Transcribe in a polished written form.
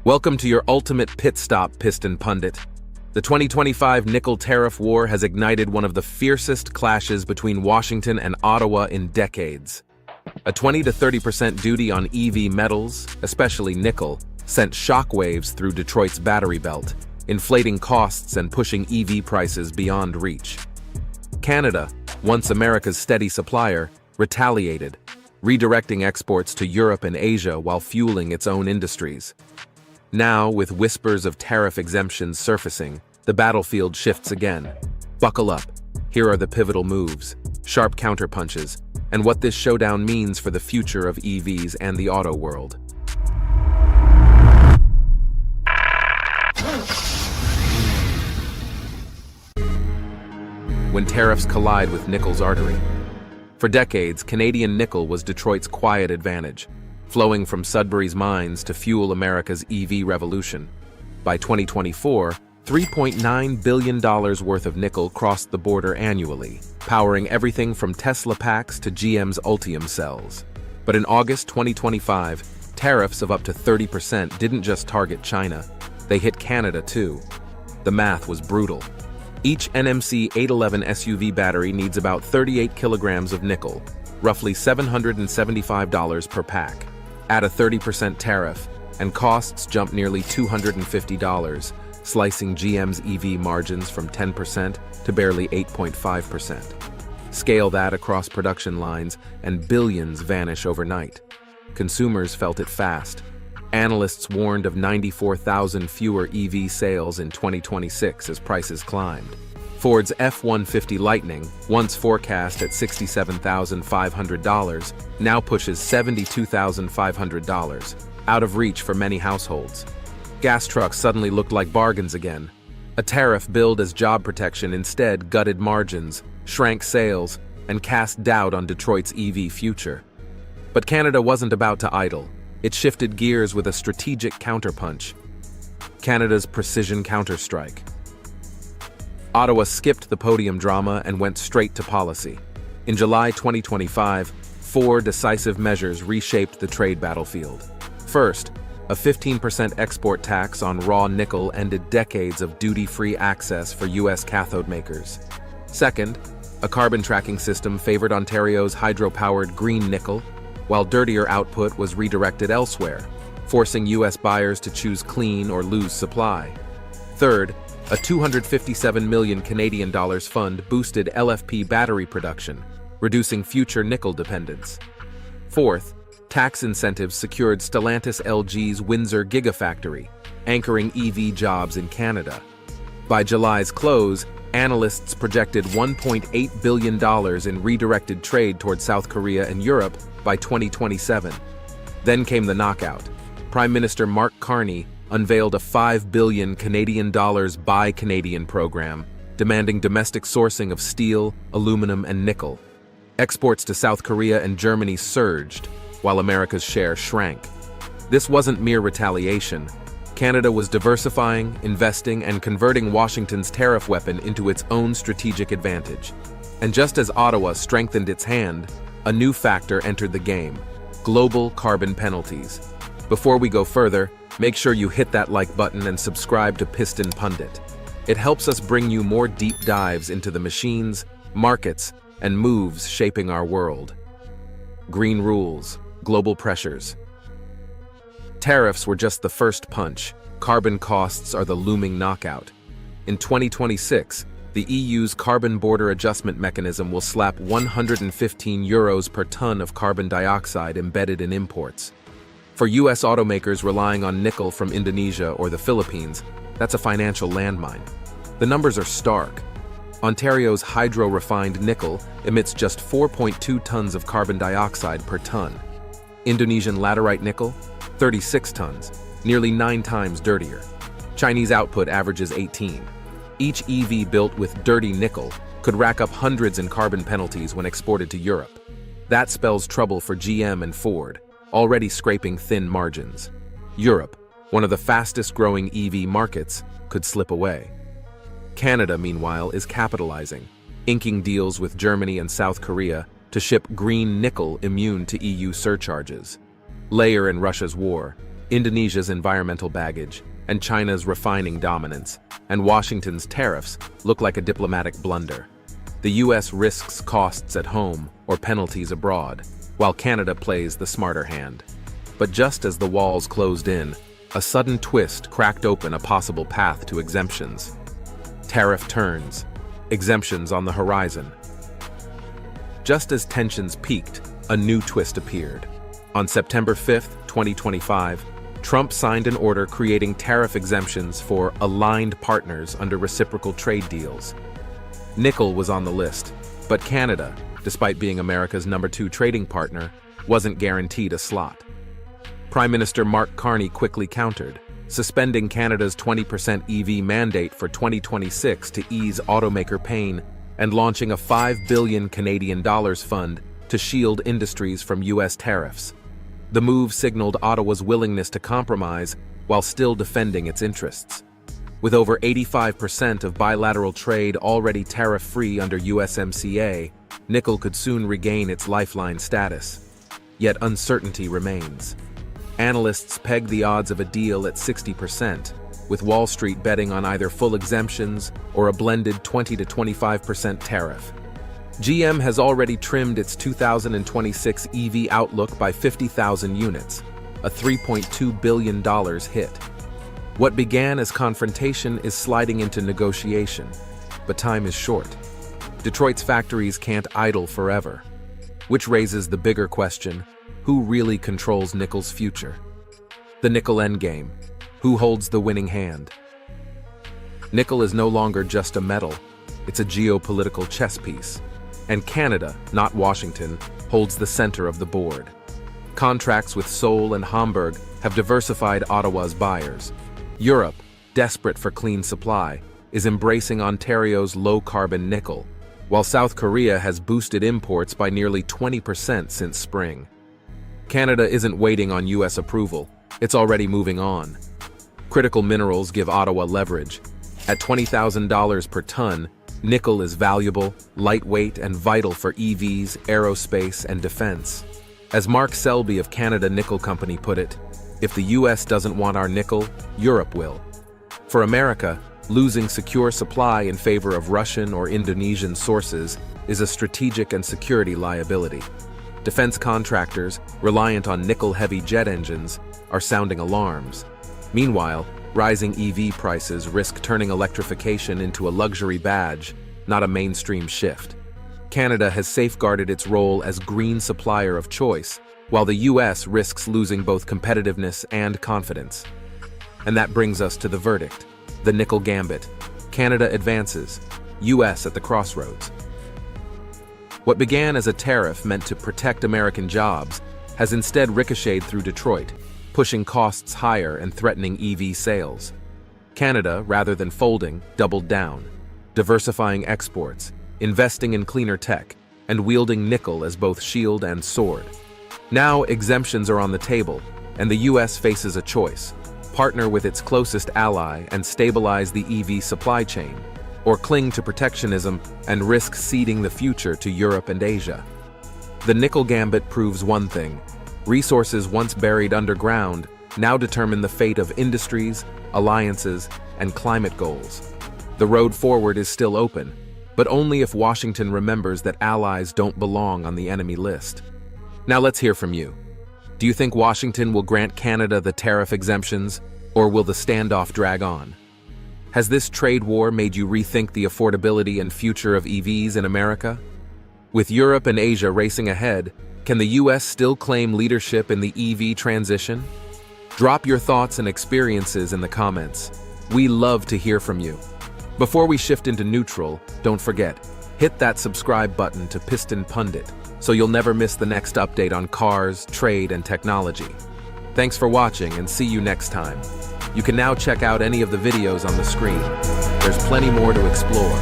Welcome to your ultimate pit stop, Piston Pundit. The 2025 nickel tariff war has ignited one of the fiercest clashes between Washington and Ottawa in decades. A 20 to 30% duty on EV metals, especially nickel, sent shockwaves through Detroit's battery belt, inflating costs and pushing EV prices beyond reach. Canada, once America's steady supplier, retaliated, redirecting exports to Europe and Asia while fueling its own industries. Now, with whispers of tariff exemptions surfacing, the battlefield shifts again. Buckle up. Here are the pivotal moves, sharp counterpunches, and what this showdown means for the future of EVs and the auto world. When tariffs collide with nickel's Artery. For decades, Canadian nickel was Detroit's quiet advantage, flowing from Sudbury's mines to fuel America's EV revolution. By 2024, $3.9 billion worth of nickel crossed the border annually, powering everything from Tesla packs to GM's Ultium cells. But in August 2025, tariffs of up to 30% didn't just target China, they hit Canada too. The math was brutal. Each NMC 811 SUV battery needs about 38 kilograms of nickel, roughly $775 per pack. Add a 30% tariff, and costs jump nearly $250, slicing GM's EV margins from 10% to barely 8.5%. Scale that across production lines, and billions vanish overnight. Consumers felt it fast. Analysts warned of 94,000 fewer EV sales in 2026 as prices climbed. Ford's F-150 Lightning, once forecast at $67,500, now pushes $72,500, out of reach for many households. Gas trucks suddenly looked like bargains again. A tariff billed as job protection instead gutted margins, shrank sales, and cast doubt on Detroit's EV future. But Canada wasn't about to idle. It shifted gears with a strategic counterpunch. Canada's precision counterstrike. Ottawa skipped the podium drama and went straight to policy. In July 2025, 4 decisive measures reshaped the trade battlefield. First, a 15% export tax on raw nickel ended decades of duty-free access for U.S. cathode makers. Second, a carbon tracking system favored Ontario's hydro-powered green nickel, while dirtier output was redirected elsewhere, forcing U.S. buyers to choose clean or lose supply. Third, a $257 million Canadian dollars fund boosted LFP battery production, reducing future nickel dependence. Fourth, tax incentives secured Stellantis LG's Windsor Gigafactory, anchoring EV jobs in Canada. By July's close, analysts projected $1.8 billion in redirected trade toward South Korea and Europe by 2027. Then came the knockout. Prime Minister Mark Carney unveiled a $5 billion Canadian dollars Buy Canadian program, demanding domestic sourcing of steel, aluminum, and nickel. Exports to South Korea and Germany surged, while America's share shrank. This wasn't mere retaliation. Canada was diversifying, investing, and converting Washington's tariff weapon into its own strategic advantage. And just as Ottawa strengthened its hand, a new factor entered the game: global carbon penalties. Before we go further, make sure you hit that like button and subscribe to Piston Pundit. It helps us bring you more deep dives into the machines, markets, and moves shaping our world. Green rules, global pressures. Tariffs were just the first punch. Carbon costs are the looming knockout. In 2026, the EU's carbon border adjustment mechanism will slap €115 per ton of carbon dioxide embedded in imports. For U.S. automakers relying on nickel from Indonesia or the Philippines, that's a financial landmine. The numbers are stark. Ontario's hydro-refined nickel emits just 4.2 tons of carbon dioxide per ton. Indonesian laterite nickel, 36 tons, nearly 9 times dirtier. Chinese output averages 18. Each EV built with dirty nickel could rack up hundreds in carbon penalties when exported to Europe. That spells trouble for GM and Ford, already scraping thin margins. Europe, one of the fastest-growing EV markets, could slip away. Canada, meanwhile, is capitalizing, inking deals with Germany and South Korea to ship green nickel immune to EU surcharges. Layer in Russia's war, Indonesia's environmental baggage, and China's refining dominance, and Washington's tariffs look like a diplomatic blunder. The US risks costs at home or penalties abroad, while Canada plays the smarter hand. But just as the walls closed in, a sudden twist cracked open a possible path to exemptions. Tariff turns, exemptions on the horizon. Just as tensions peaked, a new twist appeared. On September 5, 2025, Trump signed an order creating tariff exemptions for aligned partners under reciprocal trade deals. Nickel was on the list, but Canada, despite being America's #2 trading partner, wasn't guaranteed a slot. Prime Minister Mark Carney quickly countered, suspending Canada's 20% EV mandate for 2026 to ease automaker pain and launching a $5 billion Canadian dollars fund to shield industries from US tariffs. The move signaled Ottawa's willingness to compromise while still defending its interests. With over 85% of bilateral trade already tariff-free under USMCA, nickel could soon regain its lifeline status. Yet uncertainty remains. Analysts peg the odds of a deal at 60%, with Wall Street betting on either full exemptions or a blended 20 to 25% tariff. GM has already trimmed its 2026 EV outlook by 50,000 units, a $3.2 billion hit. What began as confrontation is sliding into negotiation, but time is short. Detroit's factories can't idle forever, which raises the bigger question: who really controls nickel's future? The nickel endgame. Who holds the winning hand? Nickel is no longer just a metal, it's a geopolitical chess piece. And Canada, not Washington, holds the center of the board. Contracts with Seoul and Hamburg have diversified Ottawa's buyers. Europe, desperate for clean supply, is embracing Ontario's low-carbon nickel, while South Korea has boosted imports by nearly 20% since spring. Canada isn't waiting on US approval, it's already moving on. Critical minerals give Ottawa leverage. At $20,000 per ton, nickel is valuable, lightweight, and vital for EVs, aerospace, and defense. As Mark Selby of Canada Nickel Company put it, if the US doesn't want our nickel, Europe will. For America, losing secure supply in favor of Russian or Indonesian sources is a strategic and security liability. Defense contractors, reliant on nickel-heavy jet engines, are sounding alarms. Meanwhile, rising EV prices risk turning electrification into a luxury badge, not a mainstream shift. Canada has safeguarded its role as green supplier of choice, while the US risks losing both competitiveness and confidence. And that brings us to the verdict: the nickel gambit. Canada advances, US at the crossroads. What began as a tariff meant to protect American jobs has instead ricocheted through Detroit, pushing costs higher and threatening EV sales. Canada, rather than folding, doubled down, diversifying exports, investing in cleaner tech, and wielding nickel as both shield and sword. Now exemptions are on the table, and the US faces a choice: partner with its closest ally and stabilize the EV supply chain, or cling to protectionism and risk ceding the future to Europe and Asia. The nickel gambit proves one thing: resources once buried underground now determine the fate of industries, alliances, and climate goals. The road forward is still open, but only if Washington remembers that allies don't belong on the enemy list. Now let's hear from you. Do you think Washington will grant Canada the tariff exemptions, or will the standoff drag on? Has this trade war made you rethink the affordability and future of EVs in America? With Europe and Asia racing ahead, can the US still claim leadership in the EV transition? Drop your thoughts and experiences in the comments. We love to hear from you. Before we shift into neutral, don't forget, hit that subscribe button to Piston Pundit so you'll never miss the next update on cars, trade, and technology. Thanks for watching, and see you next time. You can now check out any of the videos on the screen. There's plenty more to explore.